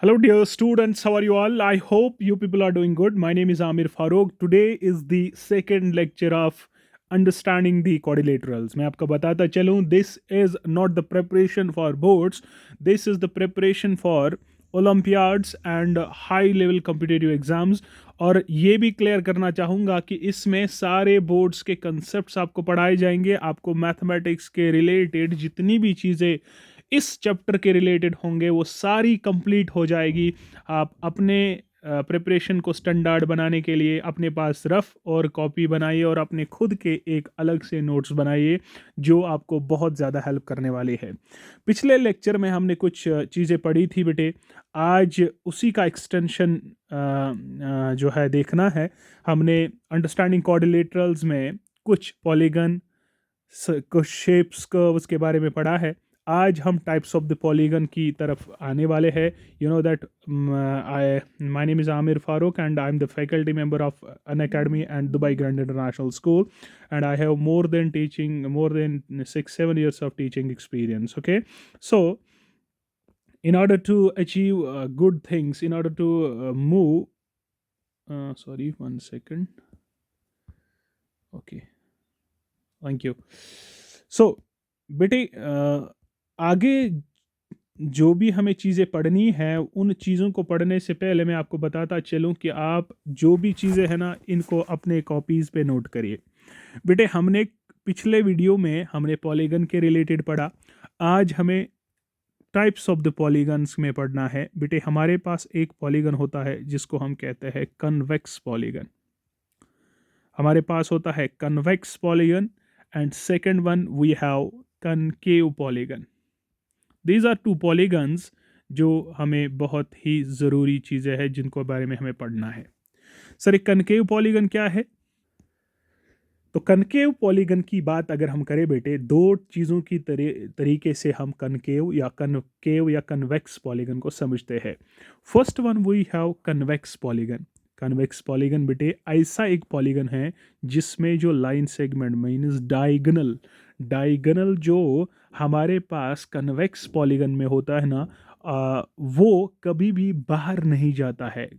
Hello, dear students. How are you all? I hope you people are doing good. My name is Amir Farooq. Today is the second lecture of understanding the quadrilaterals. मैं आपको बताता चलूँ, this is not the preparation for boards. This is the preparation for Olympiads and high level competitive exams. और ये भी clear करना चाहूँगा कि इसमें सारे बोर्ड्स के कंसेप्ट्स आपको पढ़ाए जाएंगे. आपको मैथमेटिक्स के रिलेटेड जितनी भी चीज़ें इस चैप्टर के रिलेटेड होंगे वो सारी कंप्लीट हो जाएगी. आप अपने प्रिपरेशन को स्टैंडर्ड बनाने के लिए अपने पास रफ और कॉपी बनाइए और अपने खुद के एक अलग से नोट्स बनाइए जो आपको बहुत ज़्यादा हेल्प करने वाली है. पिछले लेक्चर में हमने कुछ चीज़ें पढ़ी थी बेटे. आज उसी का एक्सटेंशन जो है देखना है. हमने अंडरस्टैंडिंग कोऑर्डिनेटर्स में कुछ पॉलीगन, कुछ शेप्स कर्व्स के बारे में पढ़ा है. आज हम टाइप्स ऑफ द पॉलीगन की तरफ आने वाले हैं. You know that I my name is Aamir Farooq and I am the faculty member of an academy and Dubai grand international school and I have more than 6-7 years of teaching experience. Okay, so in order to achieve good things, in order to sorry, 1 second. Okay, thank you. So बेटे आगे जो भी हमें चीज़ें पढ़नी है उन चीज़ों को पढ़ने से पहले मैं आपको बताता चलूँ कि आप जो भी चीज़ें हैं ना इनको अपने कॉपीज़ पे नोट करिए. बेटे हमने पिछले वीडियो में हमने पॉलीगन के रिलेटेड पढ़ा. आज हमें टाइप्स ऑफ द पॉलीगन्स में पढ़ना है. बेटे हमारे पास एक पॉलीगन होता है जिसको हम कहते हैं कन्वेक्स पॉलीगन. हमारे पास होता है convex polygon and second one we have concave polygon. These are two polygons जो हमें बहुत ही ज़रूरी चीज़ें हैं जिनको बारे में हमें पढ़ना है. सर एक कनकेव पॉलीगन क्या है? तो कनकेव पॉलीगन की बात अगर हम करें बेटे, दो चीज़ों की तरीके से हम कनकेव या कन्वेक्स पॉलीगन को समझते हैं. First one we have convex polygon. Convex polygon बेटे ऐसा एक पॉलीगन है जिसमें जो लाइन सेगमेंट मीन्स डायगोनल जो हमारे पास कन्वेक्स पॉलीगन में होता है ना, वो कभी भी बाहर नहीं जाता है.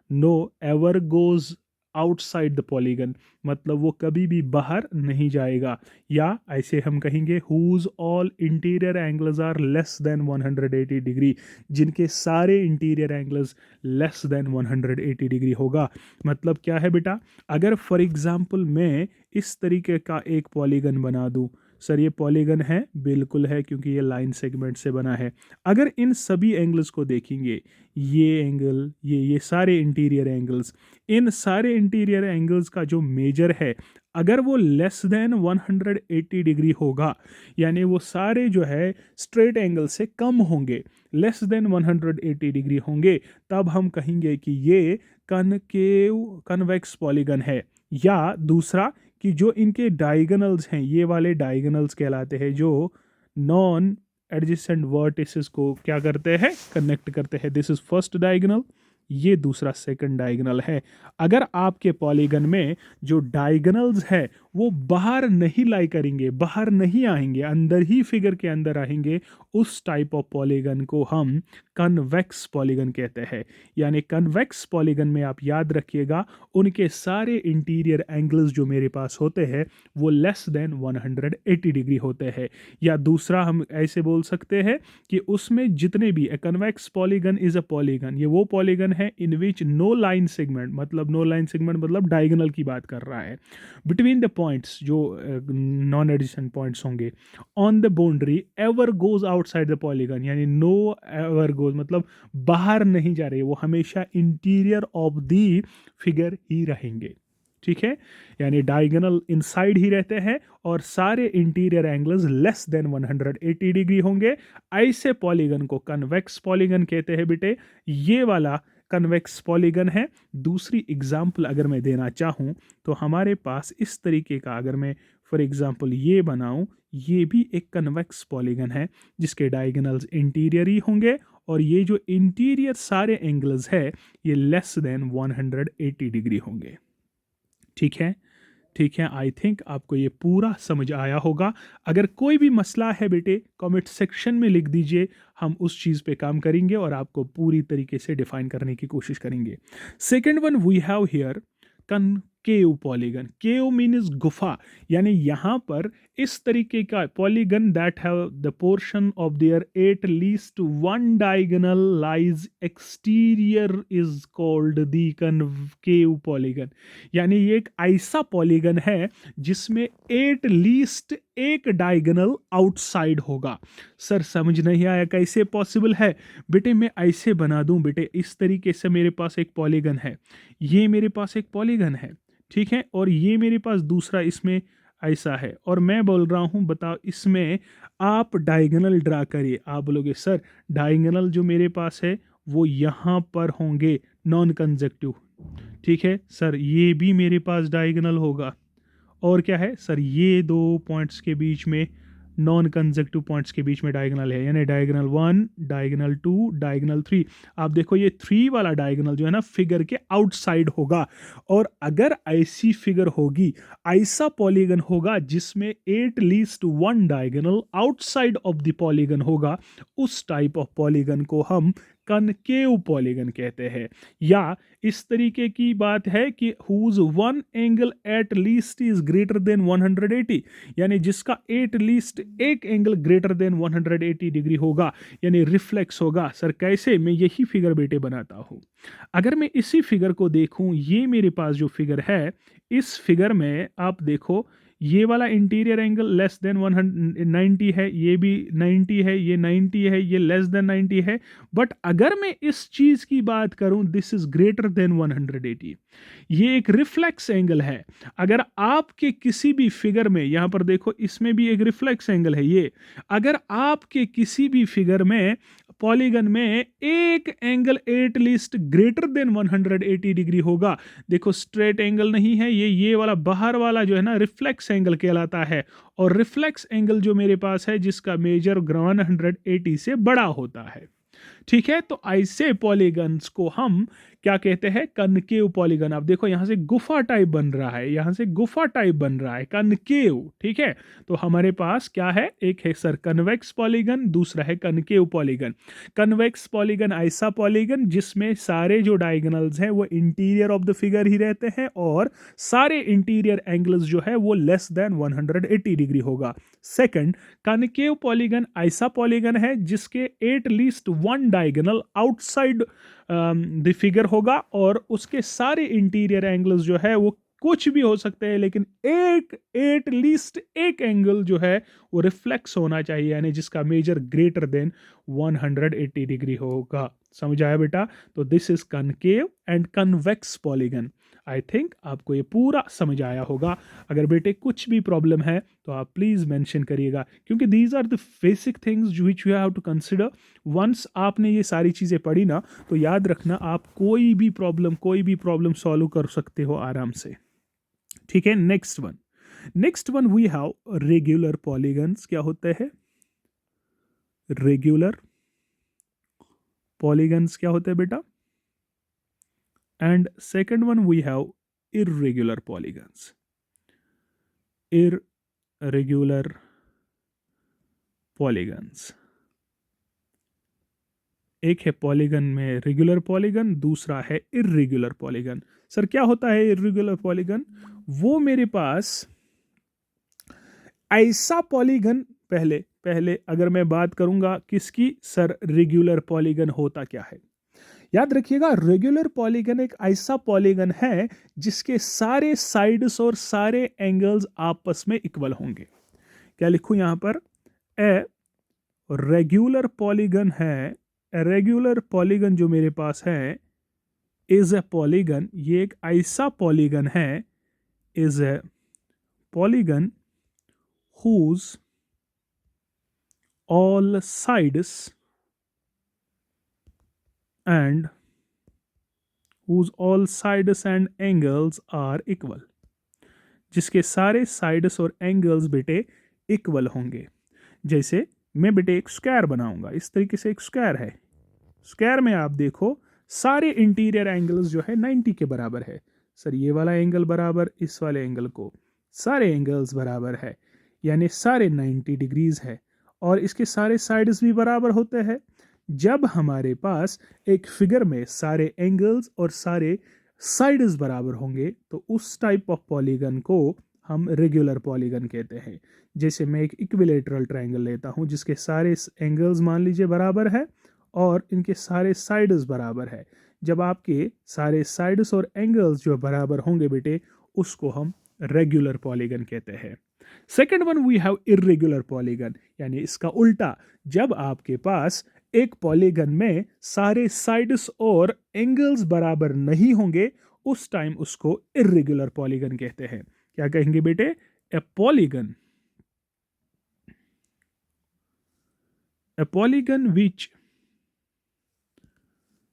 Know ever goes outside the polygon, मतलब वो कभी भी बाहर नहीं जाएगा. या ऐसे हम कहेंगे whose all interior angles are less than 180 degree, जिनके सारे interior angles less than 180 degree होगा. मतलब क्या है बेटा, अगर फॉर एग्जांपल मैं इस तरीके का एक पॉलीगन बना दूं. सर ये पॉलीगन है, बिल्कुल है क्योंकि ये लाइन सेगमेंट से बना है. अगर इन सभी एंगल्स को देखेंगे, ये एंगल, ये सारे इंटीरियर एंगल्स, इन सारे इंटीरियर एंगल्स का जो मेजर है अगर वो लेस देन 180 डिग्री होगा, यानी वो सारे जो है स्ट्रेट एंगल से कम होंगे, लेस देन 180 डिग्री होंगे, तब हम कहेंगे कि ये कन्वेक्स पॉलीगन है. या दूसरा कि जो इनके डायगोनल्स हैं, ये वाले डायगोनल्स कहलाते हैं जो नॉन एडजेसेंट वर्टिसेस को क्या करते हैं, कनेक्ट करते हैं. दिस इज फर्स्ट डायगोनल, ये दूसरा सेकंड डायगोनल है. अगर आपके पॉलीगन में जो डायगोनल्स है वो बाहर नहीं लाई करेंगे, बाहर नहीं आएंगे, अंदर ही फिगर के अंदर आएंगे, उस टाइप ऑफ पॉलीगन को हम कन्वेक्स पॉलीगन कहते हैं. यानी कन्वेक्स पॉलीगन में आप याद रखिएगा उनके सारे इंटीरियर एंगल्स जो मेरे पास होते हैं वो लेस देन 180 डिग्री होते हैं. या दूसरा हम ऐसे बोल सकते हैं कि उसमें जितने भी convex polygon is a polygon, ये वो पॉलीगन है इन विच नो लाइन सेगमेंट, मतलब नो लाइन सेगमेंट मतलब डायगोनल की बात कर रहा है, बिटवीन द पॉइंट्स जो नॉन एडजेसेंट पॉइंट्स होंगे on the boundary ever goes outside the polygon. यानी नो एवर गोज मतलब बाहर नहीं जा रहे, वो हमेशा इंटीरियर ऑफ द फिगर ही रहेंगे. ठीक है, यानी डायगोनल इनसाइड ही रहते हैं और सारे interior angles less than 180 degree होंगे. ऐसे पॉलीगन को कन्वेक्स पॉलीगन कहते हैं बेटे. ये वाला कन्वेक्स पॉलीगन है. दूसरी एग्जांपल अगर मैं देना चाहूँ तो हमारे पास इस तरीके का, अगर मैं फॉर एग्जांपल ये बनाऊं, ये भी एक कन्वेक्स पॉलीगन है जिसके डायगोनल्स इंटीरियर ही होंगे और ये जो इंटीरियर सारे एंगल्स है ये लेस देन 180 डिग्री होंगे. ठीक है, ठीक है, आई थिंक आपको ये पूरा समझ आया होगा। अगर कोई भी मसला है बेटे, कमेंट सेक्शन में लिख दीजिए, हम उस चीज़ पे काम करेंगे और आपको पूरी तरीके से डिफाइन करने की कोशिश करेंगे। Second one we have here concave polygon. Cave means गुफा, यानी यहाँ पर इस तरीके का polygon that have the portion of their at least one diagonal lies exterior is called the concave polygon. यानी ये एक ऐसा पॉलीगन है जिसमें एट लीस्ट एक डायगोनल आउटसाइड होगा। सर समझ नहीं आया कैसे पॉसिबल है? बेटे मैं ऐसे बना दूं, बेटे इस तरीके से मेरे पास एक पॉलीगन है, ये मेरे पास एक पॉलीगन है, ठीक है, और ये मेरे पास दूसरा इसमें ऐसा है, और मैं बोल रहा हूं बताओ इसमें आप डायगोनल ड्रा करिए। आप बोलोगे सर डायगोनल जो मेरे पास है वो यहाँ पर होंगे नॉन कंजक्टिव, ठीक है सर, ये भी मेरे पास डायगोनल होगा, और क्या है सर ये दो पॉइंट्स के बीच में नॉन कंजक्टिव पॉइंट्स के बीच में डायगोनल है, यानी डायगोनल 1, डायगोनल 2, डायगोनल 3। आप देखो ये 3 वाला डायगोनल जो है ना फिगर के आउटसाइड होगा, और अगर ऐसी फिगर होगी, ऐसा पॉलीगन होगा जिसमें at least one diagonal outside of the polygon होगा, उस टाइप ऑफ पॉलीगन को हम कनकेव पॉलीगन कहते हैं। या इस तरीके की बात है कि whose one angle at least is greater than 180, यानी जिसका एट लीस्ट एक एंगल ग्रेटर देन 180 डिग्री होगा, यानी रिफ्लेक्स होगा। सर कैसे? मैं यही फिगर बेटे बनाता हूं। अगर मैं इसी फिगर को देखूं, ये मेरे पास जो फिगर है, इस फिगर में आप देखो ये वाला इंटीरियर एंगल लेस देन 190 है, ये भी 90 है, ये 90 है, ये लेस देन 90 है, बट अगर मैं इस चीज की बात करूं, दिस इज ग्रेटर देन 180, ये एक रिफ्लेक्स एंगल है। अगर आपके किसी भी फिगर में, यहां पर देखो इसमें भी एक रिफ्लेक्स एंगल है ये, अगर आपके किसी भी फिगर में पॉलीगन में एक angle at least greater than 180 degree होगा, देखो स्ट्रेट एंगल नहीं है ये वाला बाहर वाला जो है ना रिफ्लेक्स एंगल कहलाता है, और रिफ्लेक्स एंगल जो मेरे पास है जिसका मेजर 180 से बड़ा होता है, ठीक है। तो ऐसे पॉलीगन्स को हम क्या कहते हैं? Concave polygon. आप देखो यहां से गुफा टाइप बन रहा है, यहां से गुफा टाइप बन रहा है, कनकेव, ठीक है। तो हमारे पास क्या है? एक है सर कन्वेक्स पॉलीगन, दूसरा है कनकेव पॉलीगन। कन्वेक्स पॉलीगन ऐसा पॉलीगन जिसमें सारे जो डायगोनल्स हैं वो इंटीरियर ऑफ द फिगर ही रहते हैं, और सारे इंटीरियर एंगल्स जो है वो लेस देन 180 डिग्री होगा। सेकंड, कनकेव पॉलीगन ऐसा पॉलीगन है जिसके eight least one diagonal outside the figure होगा, और उसके सारे इंटीरियर एंगल्स जो है वो कुछ भी हो सकते हैं, लेकिन एक एट लीस्ट एक एंगल जो है वो रिफ्लेक्स होना चाहिए, यानी जिसका मेजर ग्रेटर देन 180 डिग्री होगा। समझ आया बेटा? तो this is concave and convex polygon. I think आपको ये पूरा समझ आया होगा। अगर बेटे कुछ भी प्रॉब्लम है तो आप प्लीज मेंशन करिएगा, क्योंकि these are the basic things which you have to consider. Once आपने ये सारी चीज़ें पढ़ी ना, तो याद रखना आप कोई भी प्रॉब्लम सॉल्व कर सकते हो आराम से, ठीक है। Next one we have regular polygons. क्या होते हैं रेगुलर पॉलीगन्स? क्या होते हैं बेटा? And second one we have irregular polygons. Irregular polygons, एक है पॉलीगन में रेगुलर पॉलीगन, दूसरा है इर्रेगुलर पॉलीगन। सर क्या होता है इर्रेगुलर पॉलीगन? वो मेरे पास ऐसा पॉलीगन, पहले पहले अगर मैं बात करूंगा किसकी, सर रेगुलर पॉलीगन होता क्या है? याद रखिएगा, रेगुलर पॉलीगन एक ऐसा पॉलीगन है जिसके सारे साइड्स और सारे एंगल्स आपस में इक्वल होंगे। क्या लिखूं यहां पर? ए रेगुलर पॉलीगन है, रेगुलर पॉलीगन जो मेरे पास है इज ए पॉलीगन, ये एक ऐसा पॉलीगन है, is a polygon whose all sides and angles are equal, जिसके सारे साइड्स और एंगल्स बेटे इक्वल होंगे। जैसे मैं बेटे एक स्क्वायर बनाऊंगा, इस तरीके से एक स्क्वायर है, स्क्वायर में आप देखो सारे इंटीरियर एंगल्स जो है 90 के बराबर है। सर ये वाला एंगल बराबर इस वाले एंगल को, सारे एंगल्स बराबर है, यानी सारे 90 डिग्रीज है, और इसके सारे साइड्स भी बराबर होते हैं। जब हमारे पास एक फिगर में सारे एंगल्स और सारे साइड्स बराबर होंगे तो उस टाइप ऑफ पॉलीगन को हम रेगुलर पॉलीगन कहते हैं। जैसे मैं एक इक्विलेटरल ट्रायंगल लेता हूं जिसके सारे एंगल्स मान लीजिए बराबर है और इनके सारे साइड्स बराबर है। जब आपके सारे साइड्स और एंगल्स जो बराबर होंगे बेटे, उसको हम रेगुलर पॉलीगन कहते हैं। Second one we have irregular polygon, यानी इसका उल्टा, जब आपके पास एक पॉलीगन में सारे साइड्स और एंगल्स बराबर नहीं होंगे उस टाइम उसको इर्रेगुलर पॉलीगन कहते हैं। क्या कहेंगे बेटे? ए polygon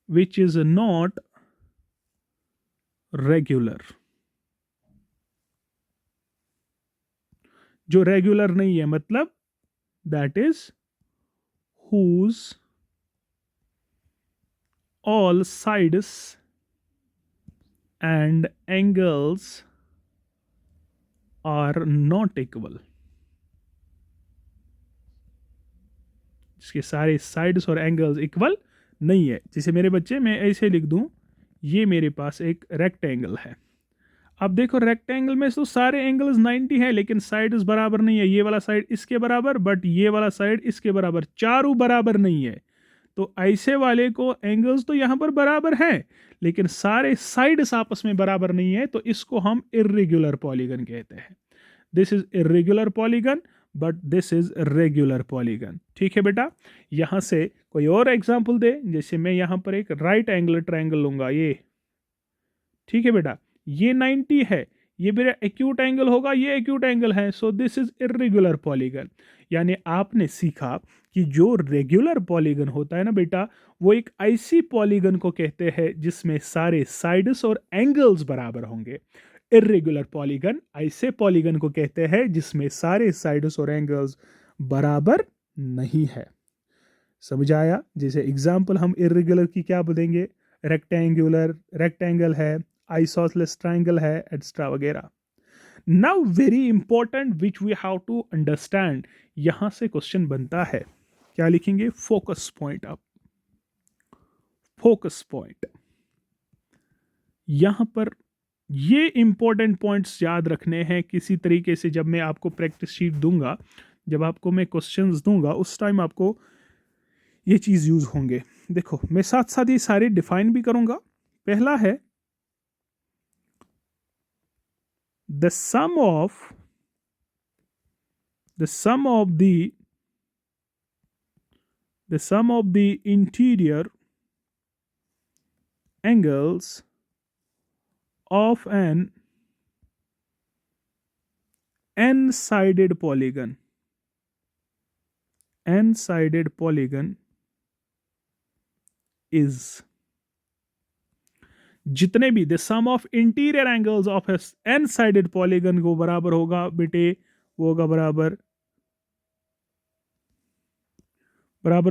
which is not regular, जो रेगुलर नहीं है, मतलब that is whose all sides and angles are not equal, जिसके सारे साइड्स और एंगल्स इक्वल नहीं है। जैसे मेरे बच्चे, मैं ऐसे लिख दूं, ये मेरे पास एक रेक्टेंगल है। अब देखो रेक्टेंगल में तो सारे एंगल्स 90 है लेकिन साइड्स बराबर नहीं है। ये वाला साइड इसके बराबर, बट ये वाला साइड इसके बराबर, चारों बराबर नहीं है। तो ऐसे वाले को एंगल्स तो यहां पर बराबर हैं लेकिन सारे साइड्स आपस में बराबर नहीं है, तो इसको हम इर्रेगुलर पॉलीगन कहते हैं। This is irregular polygon but this is regular polygon. ठीक है बेटा, यहां से कोई और एग्जांपल दे। जैसे मैं यहां पर एक राइट एंगल ट्रायंगल लूंगा, ये ठीक है बेटा, ये 90 है, ये मेरा एक्यूट एंगल होगा, ये एक्यूट एंगल है, so this is irregular polygon. यानी आपने सीखा कि जो रेगुलर पॉलीगन होता है ना बेटा, वो एक ऐसी पॉलीगन को कहते हैं जिसमें सारे साइड्स और एंगल्स बराबर होंगे। इर्रेगुलर पॉलीगन ऐसे पॉलीगन को कहते हैं जिसमें सारे साइड्स और एंगल्स बराबर नहीं है। समझ आया? जैसे एग्जांपल हम इर्रेगुलर की क्या बोलेंगे? रेक्टेंगल है, आइसोसेलेस ट्रायंगल है, एटसेट्रा वगैरह। Now very important which we have to understand, यहां से क्वेश्चन बनता है, क्या लिखेंगे? Focus point. अब फोकस पॉइंट, यहां पर ये इंपॉर्टेंट पॉइंट्स याद रखने हैं किसी तरीके से। जब मैं आपको प्रैक्टिस शीट दूंगा, जब आपको मैं क्वेश्चंस दूंगा, उस टाइम आपको ये चीज यूज होंगे। देखो मैं साथ साथ ये सारे डिफाइन भी करूंगा। पहला है the sum of the interior angles of an n-sided polygon is, जितने भी the sum of interior angles of n sided polygon को बराबर होगा बेटे, वो होगा बराबर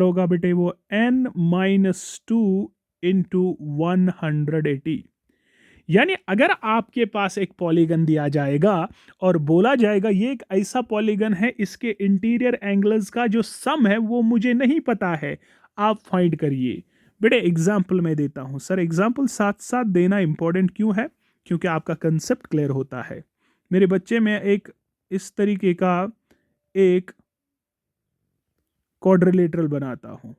होगा बेटे वो n-2 इंटू 180। यानी अगर आपके पास एक पॉलीगन दिया जाएगा और बोला जाएगा ये एक ऐसा पॉलीगन है, इसके इंटीरियर एंगल्स का जो सम है वो मुझे नहीं पता है, आप फाइंड करिए। बेटे एग्जाम्पल मैं देता हूं। सर एग्जाम्पल साथ साथ देना इंपॉर्टेंट क्यों है? क्योंकि आपका कंसेप्ट क्लियर होता है। मेरे बच्चे में एक इस तरीके का एक क्वाड्रिलेटरल बनाता हूं।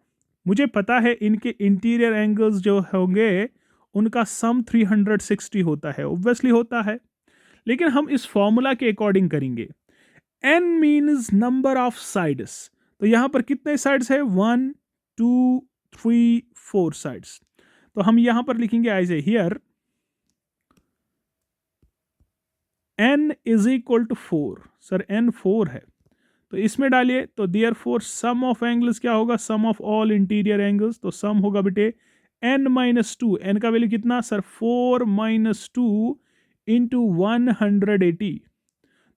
मुझे पता है इनके इंटीरियर एंगल्स जो होंगे उनका सम 360 होता है, ऑब्वियसली होता है, लेकिन हम इस फॉर्मूला के अकॉर्डिंग करेंगे। n means number of sides, तो यहां पर कितने साइड्स है? 1 2 3 4 साइड्स। तो हम यहां पर लिखेंगे as a here n is equal to 4। Sir n 4 है तो इसमें डालिए, तो therefore sum of angles क्या होगा? Sum of all interior angles. तो सम होगा बेटे n-2, n का वैल्यू कितना सर? 4-2 इंटू 180।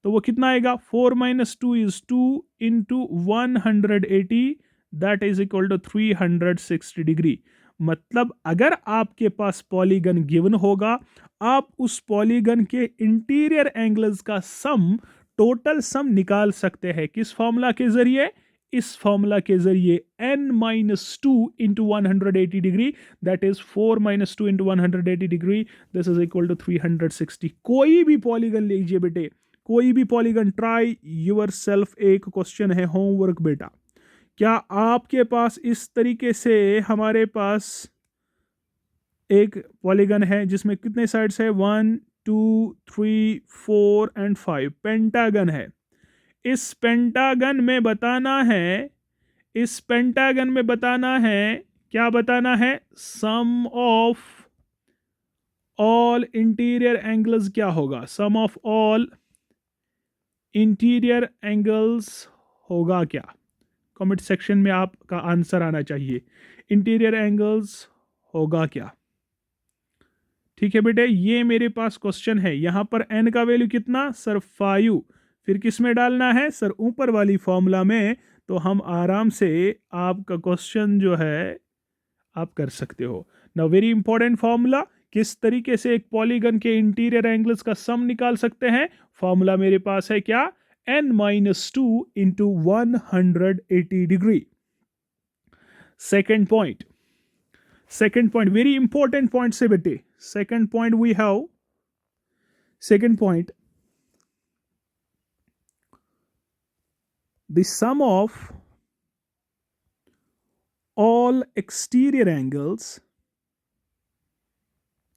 तो वो कितना आएगा? 4-2 is 2 into 180, that is equal to 360 degree. मतलब अगर आपके पास पॉलीगन गिवन होगा, आप उस पॉलीगन के इंटीरियर एंगल्स का सम, टोटल सम निकाल सकते हैं। किस फॉर्मूला के जरिए? इस फॉर्मूला के जरिए, n minus two into 180 degree, that is 4 minus two into 180 degree, this is equal to 360। कोई भी पॉलीगन लीजिए बेटे, कोई भी पॉलीगन, ट्राई योर सेल्फ। एक क्वेश्चन है, होमवर्क बेटा, क्या आपके पास इस तरीके से, हमारे पास एक पॉलीगन है जिसमें कितने साइड्स है? 1 2 3 4 एंड 5, पेंटागन है। इस पेंटागन में बताना है, इस पेंटागन में बताना है, क्या बताना है? सम ऑफ ऑल इंटीरियर एंगल्स क्या होगा? Sum of all interior angles होगा क्या? कमेंट सेक्शन में आपका आंसर आना चाहिए। इंटीरियर एंगल्स होगा क्या? ठीक है बेटे, ये मेरे पास क्वेश्चन है। यहां पर n का वैल्यू कितना? सर 5। फिर किस में डालना है? सर ऊपर वाली फॉर्मूला में। तो हम आराम से आपका क्वेश्चन जो है आप कर सकते हो। नाउ वेरी इंपॉर्टेंट फॉर्मूला, किस तरीके से एक पॉलीगन के इंटीरियर एंगल्स का सम निकाल सकते हैं? फॉर्मूला मेरे पास है क्या? n minus two into 180 degree. Second point, second point, very important point से बेटे। second point we have, second point, the sum of all exterior angles,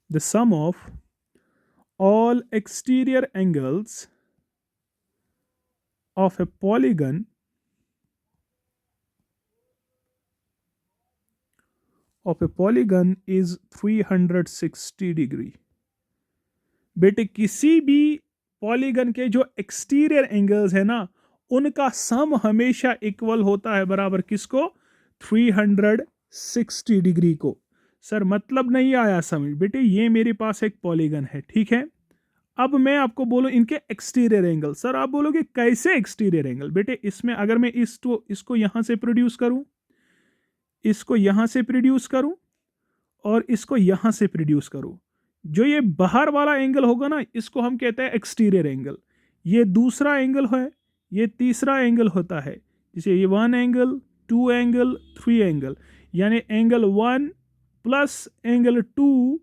the sum of all exterior angles of a polygon is 360 degree. बेटे किसी भी polygon के जो exterior angles है ना, उनका सम हमेशा इक्वल होता है, बराबर किसको? 360 डिग्री को। सर मतलब नहीं आया समझ बेटे, ये मेरे पास एक पॉलीगन है, ठीक है। अब मैं आपको बोलूं इनके एक्सटीरियर एंगल। सर आप बोलोगे कैसे एक्सटीरियर एंगल? बेटे इसमें अगर मैं इसको यहां से प्रोड्यूस करूं, इसको यहां से प्रोड्यूस करूं और इसको यहां से प्रोड्यूस करूं, जो ये बाहर वाला एंगल होगा ना, इसको हम कहते हैं एक्सटीरियर एंगल। ये दूसरा एंगल है, ये तीसरा एंगल होता है, जिसे ये 1 एंगल, 2 एंगल, 3 एंगल, यानी angle 1 plus angle 2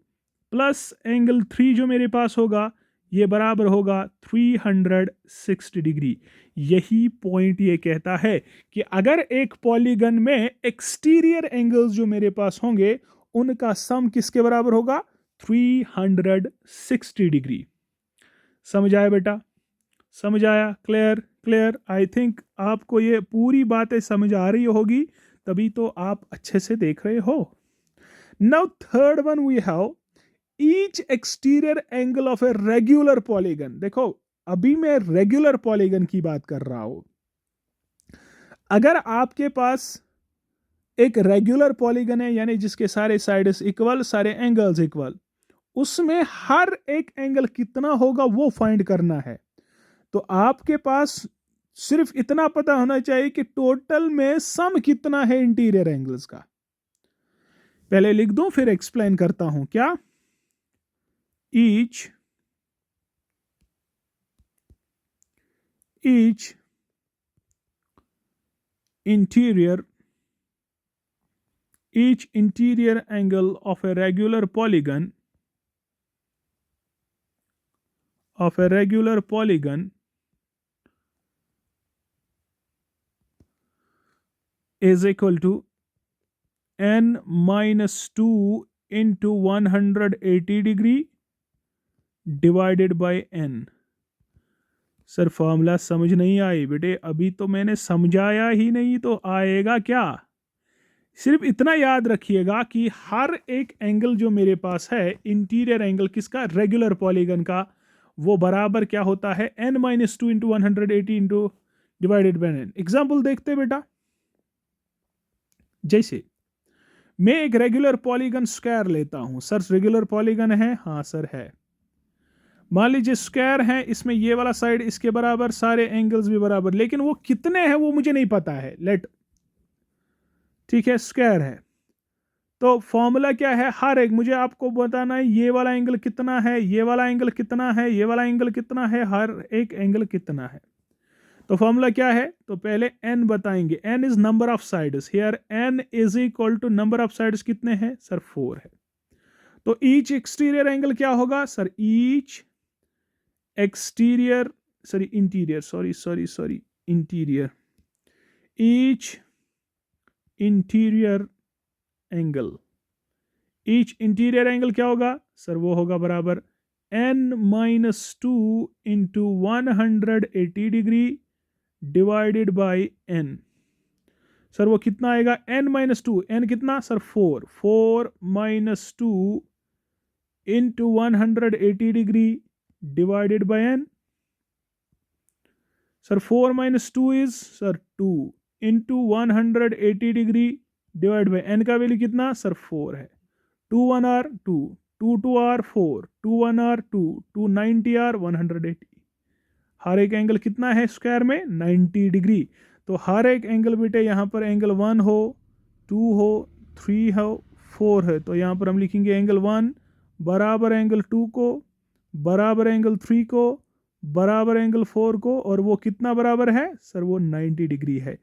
plus angle 3 जो मेरे पास होगा, ये बराबर होगा 360 डिग्री। यही पॉइंट ये कहता है कि अगर एक पॉलीगन में एक्सटीरियर एंगल्स जो मेरे पास होंगे, उनका सम किसके बराबर होगा? 360 डिग्री। समझ आया बेटा? समझ आया? क्लियर? क्लियर? आई थिंक आपको ये पूरी बातें समझ आ रही होगी, तभी तो आप अच्छे से देख रहे हो। Now third one we have each exterior angle of a regular polygon. देखो अभी मैं रेगुलर पॉलीगन की बात कर रहा हूं। अगर आपके पास एक रेगुलर पॉलीगन है, यानी जिसके सारे साइड्स इक्वल, सारे एंगल्स इक्वल, उसमें हर एक एंगल कितना होगा वो फाइंड करना है। तो आपके पास सिर्फ इतना पता होना चाहिए कि टोटल में सम कितना है इंटीरियर एंगल्स का। पहले लिख दूं फिर एक्सप्लेन करता हूं। क्या? each interior angle of a regular polygon is equal to n minus 2 into 180 degree divided by n। Sir formula समझ नहीं आई बेटे? अभी तो मैंने समझाया ही नहीं, तो आएगा क्या? सिर्फ इतना याद रखिएगा कि हर एक एंगल जो मेरे पास है, इंटीरियर एंगल किसका? रेगुलर पॉलीगन का, वो बराबर क्या होता है? n minus two into 180 into divided by n। Example देखते बेटा, जैसे मैं एक रेगुलर पॉलीगन स्क्वायर लेता हूं। सर रेगुलर पॉलीगन है? हाँ सर है। मान लीजिए स्क्वायर है, इसमें ये वाला साइड इसके बराबर, सारे एंगल्स भी बराबर, लेकिन वो कितने हैं वो मुझे नहीं पता है। ठीक है, स्क्वायर है। तो फॉर्मूला क्या है, हर एक मुझे आपको बताना है ये वाला एंगल कितना है, ये वाला एंगल कितना है, ये वाला एंगल कितना है, हर एक एंगल कितना है। तो फॉर्मूला क्या है, तो पहले n बताएंगे, n is number of sides, here n is equal to number of sides कितने हैं सर, 4 है। तो ईच एक्सटीरियर एंगल क्या होगा sir, each exterior interior interior, each interior angle, each interior angle क्या होगा सर, वो होगा बराबर n-2 into 180 degree divided by n। Sir वो कितना आएगा, n-2, n कितना sir 4, 4-2 into 180 degree divided by n। Sir 4-2 is sir 2 into 180 degree divide by n का वैल्यू कितना सर 4 है, 2 1 आर 2, 2 2 आर 4, 2 1 आर 2, 2 90 आर 180। हर एक एंगल कितना है स्क्वायर में 90 डिग्री। तो हर एक एंगल बेटे यहाँ पर एंगल 1 हो, 2 हो, 3 हो, 4 है, तो यहाँ पर हम लिखेंगे एंगल 1 बराबर एंगल 2 को, बराबर एंगल 3 को, बराबर एंगल 4 को, और वो कितना बराबर है सर, वो 90 डिग्री है।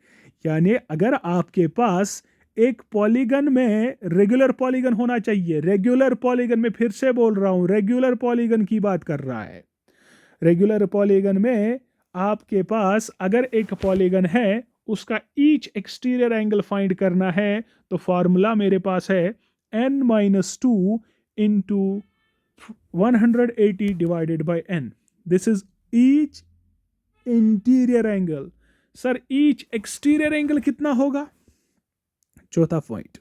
यानी अगर आपके पास एक पॉलीगन में रेगुलर पॉलीगन होना चाहिए, रेगुलर पॉलीगन में फिर से बोल रहा हूं, रेगुलर पॉलीगन की बात कर रहा है। रेगुलर पॉलीगन में आपके पास अगर एक पॉलीगन है, उसका ईच एक्सटीरियर एंगल फाइंड करना है, तो फॉर्मूला मेरे पास है n-2 into 180 divided by n। This is each interior angle. Sir each exterior angle कितना होगा, चौथा point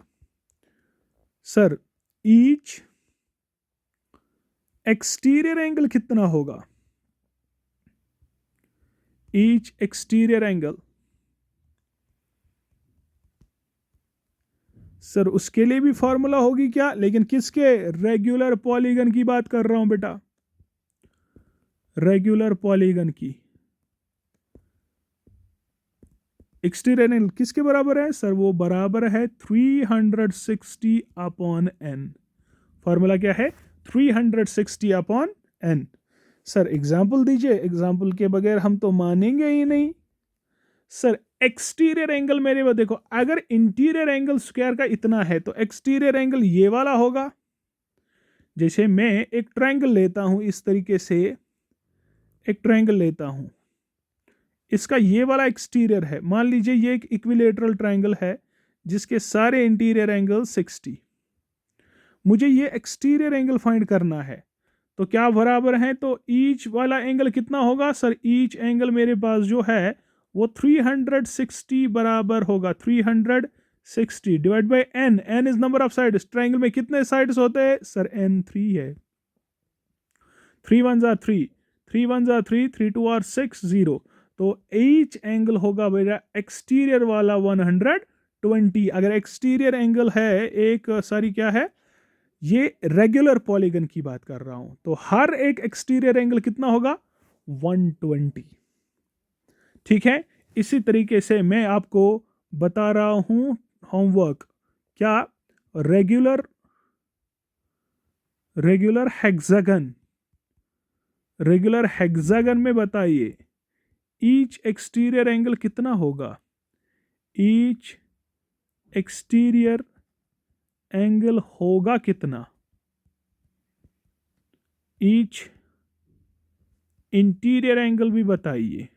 sir, each exterior angle कितना होगा, ईच एक्सटीरियर एंगल सर उसके लिए भी फॉर्मूला होगी क्या, लेकिन किसके, रेगुलर पॉलीगन की बात कर रहा हूं बेटा, रेगुलर पॉलीगन की। एक्सटीरियर एंगल किसके बराबर है सर, वो बराबर है 360 अपॉन n। फॉर्मूला क्या है, 360 अपॉन n। सर एग्जाम्पल दीजिए, एग्जाम्पल के बगैर हम तो मानेंगे ही नहीं। सर एक्सटीरियर एंगल मेरे वो देखो, अगर इंटीरियर एंगल स्क्वायर का इतना है तो एक्सटीरियर एंगल ये वाला होगा। जैसे मैं एक ट्रायंगल लेता हूं, इस तरीके से एक ट्रायंगल लेता हूं, इसका ये वाला एक्सटीरियर है, मान लीजिए ये एक इक्विलेटरल ट्रायंगल है जिसके सारे इंटीरियर एंगल 60। मुझे ये एक्सटीरियर एंगल फाइंड करना है, तो क्या बराबर है, तो ईच वाला एंगल कितना होगा सर, ईच एंगल मेरे पास जो है वो 360 बराबर होगा, 360 divide by n। n is number of sides, triangle में कितने साइड्स होते हैं सर, n 3 है, 3 1 are 3, 3 1 are 3, 3 2 are 6, 0। तो ईच एंगल होगा मेरा एक्सटीरियर वाला 120। अगर एक्सटीरियर एंगल है एक, सॉरी क्या है, ये रेगुलर पॉलीगन की बात कर रहा हूं, तो हर एक एक्सटीरियर एंगल कितना होगा 120। ठीक है, इसी तरीके से मैं आपको बता रहा हूं होमवर्क, क्या, रेगुलर हेक्सागन, रेगुलर हेक्सागन में बताइए ईच एक्सटीरियर एंगल कितना होगा, ईच एक्सटीरियर एंगल होगा कितना, ईच इंटीरियर एंगल भी बताइए,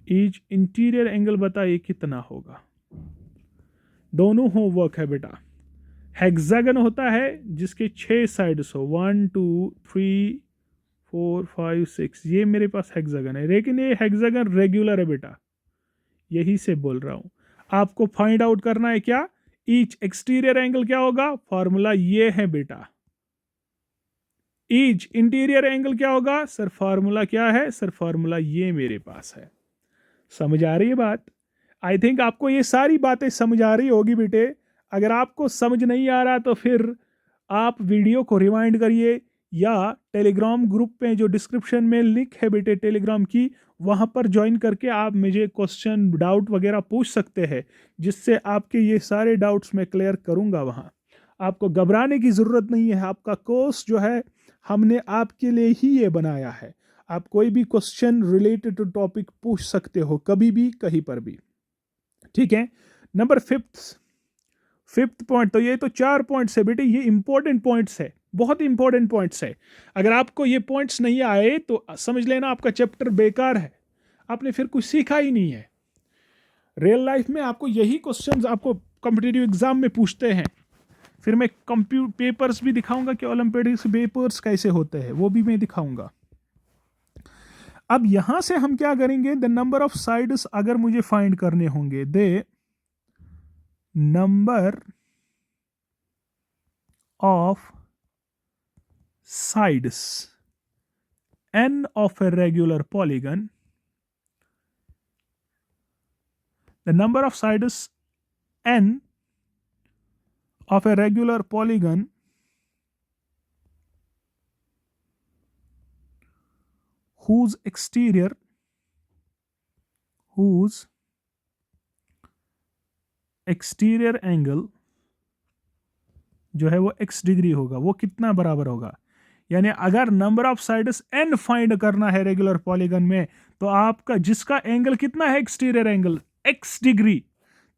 ईच इंटीरियर एंगल बताइए कितना होगा। दोनों होमवर्क है बेटा। हेक्सागन होता है जिसके 6 साइड्स हो, 1 2 3 4 5 6, ये मेरे पास हेक्सागन है, लेकिन ये हेक्सागन रेगुलर है बेटा, यही से बोल रहा हूं। आपको फाइंड आउट करना है क्या, ईच एक्सटीरियर एंगल क्या होगा, फॉर्मूला ये है बेटा। ईच इंटीरियर एंगल क्या होगा सर, फॉर्मूला क्या है सर, फॉर्मूला ये मेरे पास है। समझ आ रही है बात? आई थिंक आपको ये सारी बातें समझ आ रही होगी बेटे। अगर आपको समझ नहीं आ रहा तो फिर आप वीडियो को रिवाइंड करिए, या टेलीग्राम ग्रुप में जो डिस्क्रिप्शन में लिंक है बेटे टेलीग्राम की, वहाँ पर ज्वाइन करके आप मुझे क्वेश्चन डाउट वगैरह पूछ सकते हैं, जिससे आपके ये सारे डाउट्स मैं क्लियर करूँगा वहाँ। आपको घबराने की ज़रूरत नहीं है। आपका कोर्स जो है हमने आपके लिए ही ये बनाया है। आप कोई भी क्वेश्चन रिलेटेड टू टॉपिक पूछ सकते हो कभी भी कहीं पर भी। ठीक है। नंबर फिफ्थ पॉइंट, तो ये तो 4 पॉइंट्स है बेटे, ये इंपॉर्टेंट पॉइंट्स है, बहुत इंपॉर्टेंट पॉइंट्स है। अगर आपको ये पॉइंट्स नहीं आए तो समझ लेना आपका चैप्टर बेकार है, आपने फिर कुछ सीखा ही नहीं है। रियल लाइफ में आपको यही क्वेश्चंस आपको कॉम्पिटिटिव एग्जाम में पूछते हैं। फिर मैं पेपर्स भी दिखाऊंगा कि ओलंपियाड पेपर्स कैसे होते हैं, वो भी मैं दिखाऊंगा। अब यहां से हम क्या करेंगे, द नंबर ऑफ साइड्स अगर मुझे फाइंड करने होंगे, the number of sides n of a regular polygon, the number of sides n of a regular polygon whose exterior angle जो है वो x डिग्री होगा, वो कितना बराबर होगा। यानी अगर number of sides n find करना है रेगुलर पॉलीगन में, तो आपका जिसका एंगल कितना है, एक्सटीरियर एंगल x डिग्री,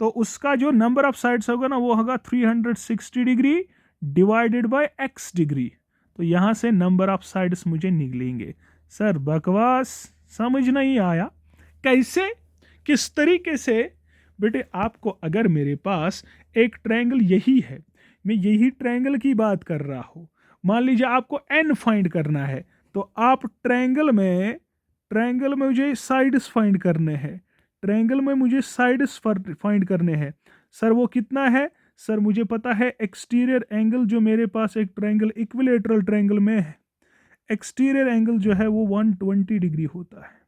तो उसका जो नंबर ऑफ साइड्स होगा ना वो होगा 360 degree divided by x degree. तो यहां से नंबर ऑफ साइड्स मुझे निकलेंगे। सर बकवास, समझ नहीं आया कैसे, किस तरीके से? बेटे आपको, अगर मेरे पास एक ट्रायंगल यही है, मैं यही ट्रायंगल की बात कर रहा हूं, मान लीजिए आपको n फाइंड करना है, तो आप ट्रायंगल में मुझे साइड्स फाइंड करने हैं, ट्रायंगल में मुझे साइड्स फाइंड करने हैं। सर वो कितना है? सर मुझे पता है एक्सटीरियर एंगल जो मेरे पास एक ट्रायंगल इक्विलेटरल ट्रायंगल में है, एक्सटीरियर एंगल जो है वो 120 डिग्री होता है।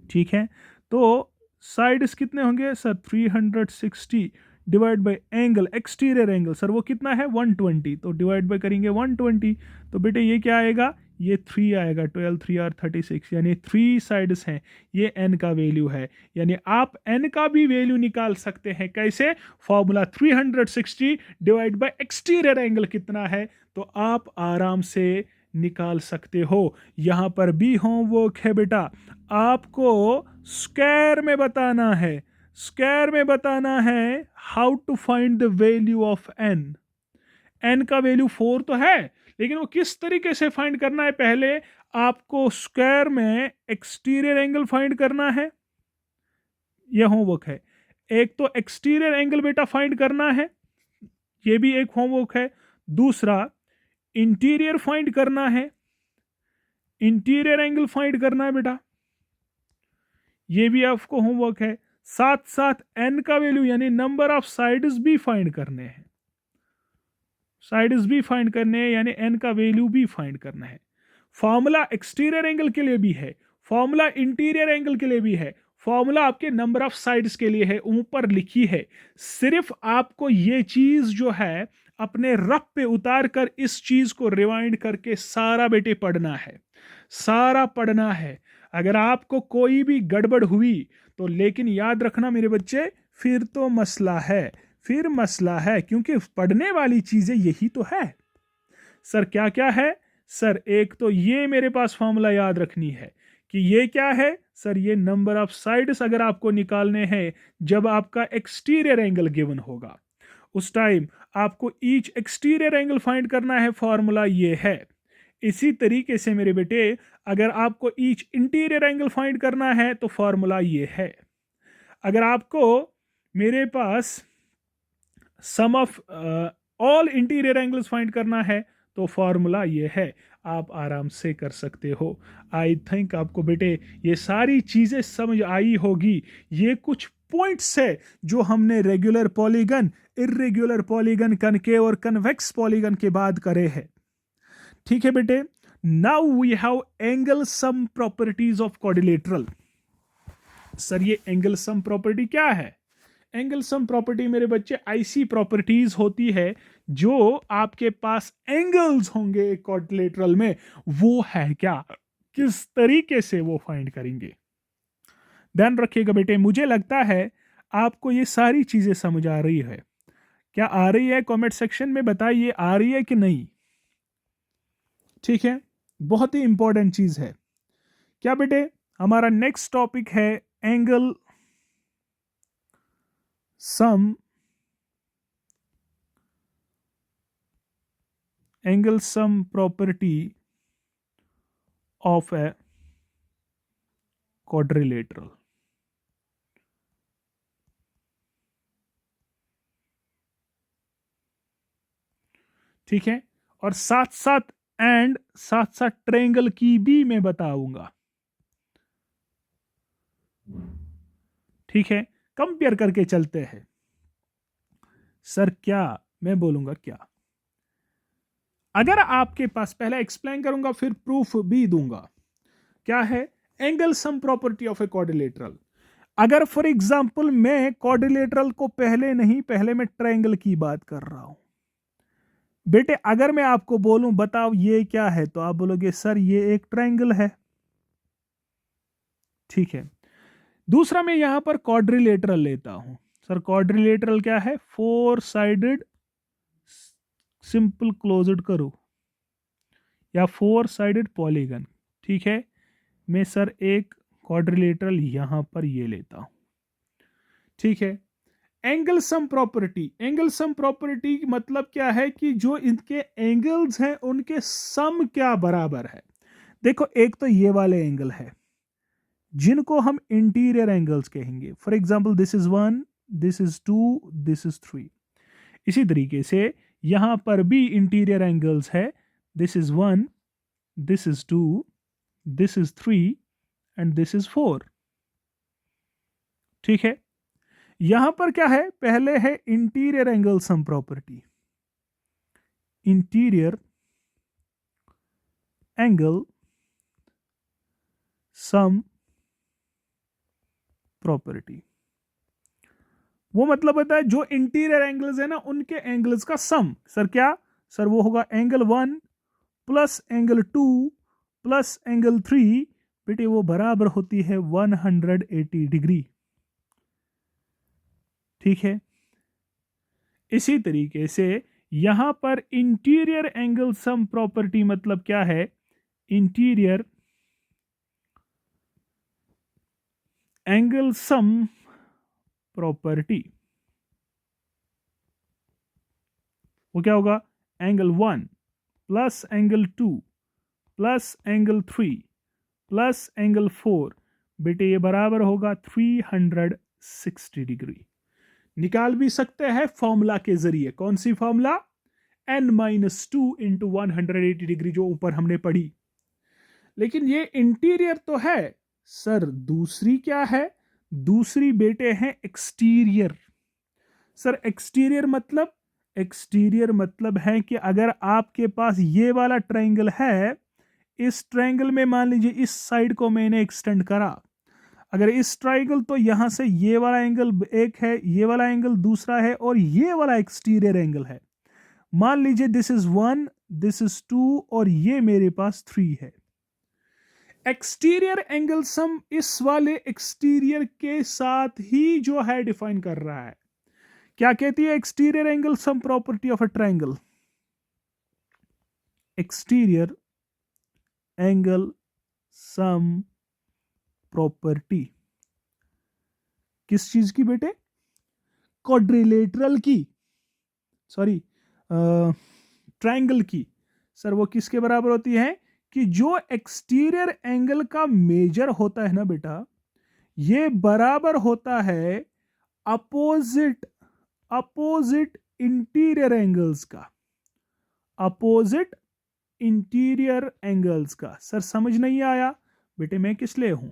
ठीक है, तो साइड्स कितने होंगे sir? 360 divide by angle, exterior angle sir वो कितना है? 120, तो डिवाइड बाय करेंगे 120, तो बेटे ये क्या आएगा? ये 3 आएगा, 12 3 आर 36, यानी 3 साइड्स हैं, ये n का वैल्यू है। यानी आप n का भी वैल्यू निकाल सकते हैं, कैसे? Formula 360 divide by exterior angle कितना है, तो आप आराम से निकाल सकते हो। यहां पर भी होमवर्क है बेटा, आपको स्क्वायर में बताना है, स्क्वायर में बताना है how to find the value of n का वैल्यू 4 तो है, लेकिन वो किस तरीके से फाइंड करना है? पहले आपको स्क्वायर में एक्सटीरियर एंगल फाइंड करना है, यह होमवर्क है। एक तो एक्सटीरियर एंगल बेटा फाइंड करना है, ये भी एक होमवर्क है। दूसरा इंटीरियर फाइंड करना है, इंटीरियर एंगल फाइंड करना है बेटा, ये भी आपको होमवर्क है। साथ साथ n का वैल्यू यानी नंबर ऑफ साइड्स भी फाइंड करने हैं, साइड्स भी फाइंड करने हैं, यानी n का वैल्यू भी फाइंड करना है। फॉर्मूला एक्सटीरियर एंगल के लिए भी है, फॉर्मूला इंटीरियर एंगल के लिए भी है, फॉर्मूला आपके नंबर ऑफ साइड्स के लिए है, ऊपर लिखी है। सिर्फ आपको ये चीज जो है अपने रफ पे उतार कर इस चीज को रिवाइंड करके सारा बेटे पढ़ना है, सारा पढ़ना है। अगर आपको कोई भी गड़बड़ हुई तो लेकिन याद रखना मेरे बच्चे, फिर तो मसला है, फिर मसला है, क्योंकि पढ़ने वाली चीजें यही तो है। सर क्या क्या है? सर एक तो ये मेरे पास फॉर्मूला याद रखनी है कि ये क्या है सर, ये नंबर ऑफ साइड्स अगर आपको निकालने हैं जब आपका एक्सटीरियर एंगल गिवन होगा, उस टाइम आपको ईच एक्सटीरियर एंगल फाइंड करना है, फॉर्मूला ये है। इसी तरीके से मेरे बेटे अगर आपको ईच इंटीरियर एंगल फाइंड करना है तो फॉर्मूला ये है। अगर आपको मेरे पास sum of all interior angles find करना है तो फॉर्मूला ये है, आप आराम से कर सकते हो। आई थिंक आपको बेटे ये सारी चीज़ें समझ आई होगी। ये कुछ पॉइंट्स है जो हमने regular polygon, irregular polygon, concave और कन्वेक्स पॉलीगन के बाद करे हैं। ठीक है बेटे, now we have angle sum properties of quadrilateral. Sir ये एंगल सम प्रॉपर्टी क्या है? एंगल सम प्रॉपर्टी मेरे बच्चे ऐसी प्रॉपर्टीज होती है जो आपके पास एंगल्स होंगे क्वाड्रिलेटरल में, वो है क्या, किस तरीके से वो फाइंड करेंगे। ध्यान रखिएगा बेटे, मुझे लगता है आपको ये सारी चीजें समझ आ रही है। क्या आ रही है? कमेंट सेक्शन में बताइए आ रही है कि नहीं। ठीक है, बहुत ही इंपॉर्टेंट चीज है। क्या बेटे, हमारा नेक्स्ट टॉपिक है angle sum property of a quadrilateral. ठीक है, और साथ साथ ट्रायंगल की भी मैं बताऊंगा। ठीक है, कंपेयर करके चलते हैं। सर क्या, मैं बोलूंगा क्या, अगर आपके पास, पहले एक्सप्लेन करूंगा फिर प्रूफ भी दूंगा। क्या है angle sum property of a quadrilateral. अगर फॉर एग्जांपल मैं क्वाड्रिलेटरल को पहले नहीं, पहले मैं ट्रायंगल की बात कर रहा हूं बेटे, अगर मैं आपको बोलूं बताओ ये क्या है, तो आप बोलोगे सर ये एक ट्रायंगल है। ठीक है, दूसरा मैं यहां पर क्वाड्रिलेटरल लेता हूं। सर क्वाड्रिलेटरल क्या है? फोर साइडेड सिंपल क्लोज्ड करो या फोर साइडेड पॉलीगन। ठीक है, मैं सर एक क्वाड्रिलेटरल यहां पर ये लेता हूं। ठीक है, एंगल सम प्रॉपर्टी मतलब क्या है कि जो इनके एंगल्स हैं उनके सम क्या बराबर है। देखो, एक तो ये वाले एंगल है जिनको हम इंटीरियर एंगल्स कहेंगे। For example this is 1, this is 2, this is 3। इसी तरीके से यहां पर भी इंटीरियर एंगल्स है। This is 1, this is 2, this is 3 and this is 4। ठीक है, यहां पर क्या है? पहले है interior angle sum property. Interior angle sum property, वो मतलब होता है जो इंटीरियर एंगल्स है ना उनके एंगल्स का सम। सर क्या? सर वो होगा angle 1 plus angle 2 plus angle 3। बेटे वो बराबर होती है 180 डिग्री। ठीक है, इसी तरीके से यहां पर इंटीरियर एंगल सम प्रॉपर्टी मतलब क्या है? इंटीरियर एंगल सम प्रॉपर्टी वो क्या होगा? Angle 1 plus angle 2 plus angle 3 plus angle 4। बेटे ये बराबर होगा 360 डिग्री। निकाल भी सकते हैं फॉर्मूला के जरिए। कौन सी फॉर्मूला? n-2 इंटू 180 डिग्री, जो ऊपर हमने पढ़ी। लेकिन ये इंटीरियर तो है सर, दूसरी क्या है? दूसरी बेटे हैं एक्सटीरियर। सर एक्सटीरियर मतलब है कि अगर आपके पास ये वाला ट्रायंगल है, इस ट्रायंगल में मान लीजिए इस साइड को मैंने एक्सटेंड करा, अगर इस ट्रायंगल, तो यहां से ये वाला एंगल एक है, ये वाला एंगल दूसरा है, और ये वाला एक्सटीरियर एंगल है। मान लीजिए दिस इज 1, दिस इज 2 और ये मेरे पास 3 है। एक्सटीरियर एंगल सम इस वाले एक्सटीरियर के साथ ही जो है डिफाइन कर रहा है। क्या कहती है exterior angle sum property of a triangle? Exterior angle sum property किस चीज की बेटे? क्वाड्रिलेटरल की, सॉरी ट्रायंगल की। सर वो किसके बराबर होती है? कि जो एक्सटीरियर एंगल का मेजर होता है ना बेटा, ये बराबर होता है अपोजिट इंटीरियर एंगल्स का। अपोजिट इंटीरियर एंगल्स का। सर समझ नहीं आया बेटे, मैं किस लिए हूं?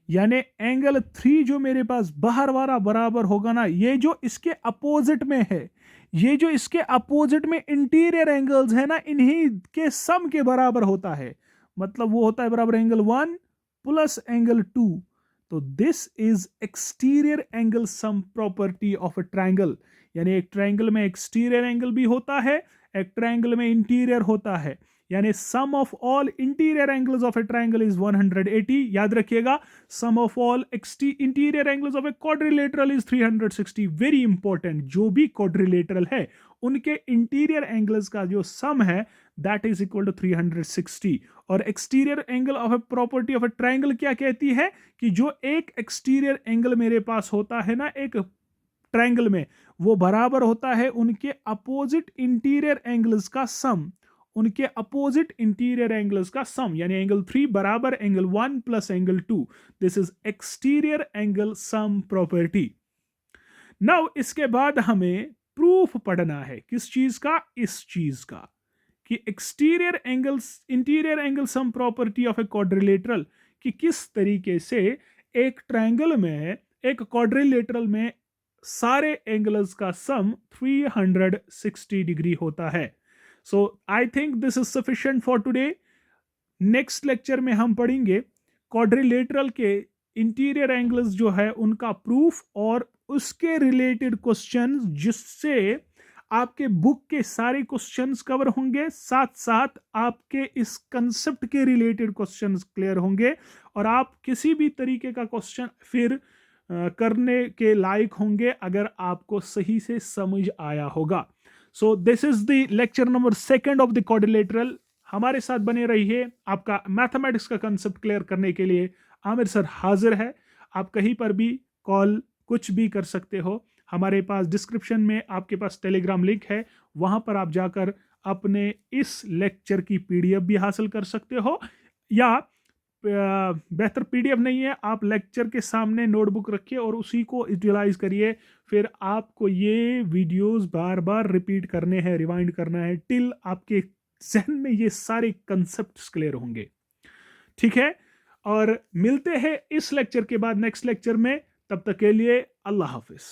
यानी एंगल 3 जो मेरे पास बाहर वाला बराबर होगा ना, ये जो इसके अपोजिट में है, ये जो इसके अपोजिट में इंटीरियर एंगल्स है ना, इन्हीं के सम के बराबर होता है। मतलब वो होता है बराबर एंगल 1 प्लस एंगल 2। तो this is exterior angle sum property of a triangle, यानी एक ट्रायंगल में एक्सटीरियर एंगल भी होता है, एक ट्रायंगल में इंटीरियर होता है, यानी sum of all interior angles of a triangle is 180। याद रखिएगा, sum of all interior angles of a quadrilateral is 360। Very important, जो भी क्वाड्रिलेटरल है उनके इंटीरियर एंगल्स का जो सम है दैट इज इक्वल टू 360। और exterior angle of a property of a triangle क्या कहती है कि जो एक एक्सटीरियर एंगल मेरे पास होता है ना एक ट्रायंगल में, वो बराबर होता है उनके अपोजिट इंटीरियर एंगल्स का सम, उनके अपोजिट इंटीरियर एंगल्स का सम, यानी एंगल 3 बराबर angle 1 plus angle 2। This is exterior angle sum property. Now इसके बाद हमें प्रूफ पढ़ना है, किस चीज का? इस चीज का कि exterior angles interior angle sum property of a quadrilateral, कि किस तरीके से एक ट्रायंगल में, एक क्वाड्रिलेटरल में सारे एंगल्स का सम 360 डिग्री होता है। So I think this is sufficient for today. Next lecture में हम पढ़ेंगे क्वाड्रिलेटरल के इंटीरियर एंगल्स जो है उनका प्रूफ और उसके रिलेटेड क्वेश्चंस, जिससे आपके बुक के सारे क्वेश्चंस कवर होंगे, साथ साथ आपके इस कंसेप्ट के रिलेटेड क्वेश्चंस क्लियर होंगे और आप किसी भी तरीके का क्वेश्चन फिर करने के लायक होंगे अगर आपको सही से समझ आया होगा। So this is the lecture number 2 of the quadrilateral. हमारे साथ बने रहिए। आपका मैथमेटिक्स का कंसेप्ट क्लियर करने के लिए आमिर सर हाजिर है। आप कहीं पर भी कॉल कुछ भी कर सकते हो। हमारे पास डिस्क्रिप्शन में आपके पास टेलीग्राम लिंक है, वहां पर आप जाकर अपने इस लेक्चर की पीडीएफ भी हासिल कर सकते हो, या बेहतर पीडीएफ नहीं है, आप लेक्चर के सामने नोटबुक रखिए और उसी को यूटिलाइज करिए। फिर आपको ये वीडियोस बार बार रिपीट करने हैं, रिवाइंड करना है टिल आपके जहन में ये सारे कंसेप्ट्स क्लियर होंगे। ठीक है, और मिलते हैं इस लेक्चर के बाद नेक्स्ट लेक्चर में। तब तक के लिए अल्लाह हाफिज।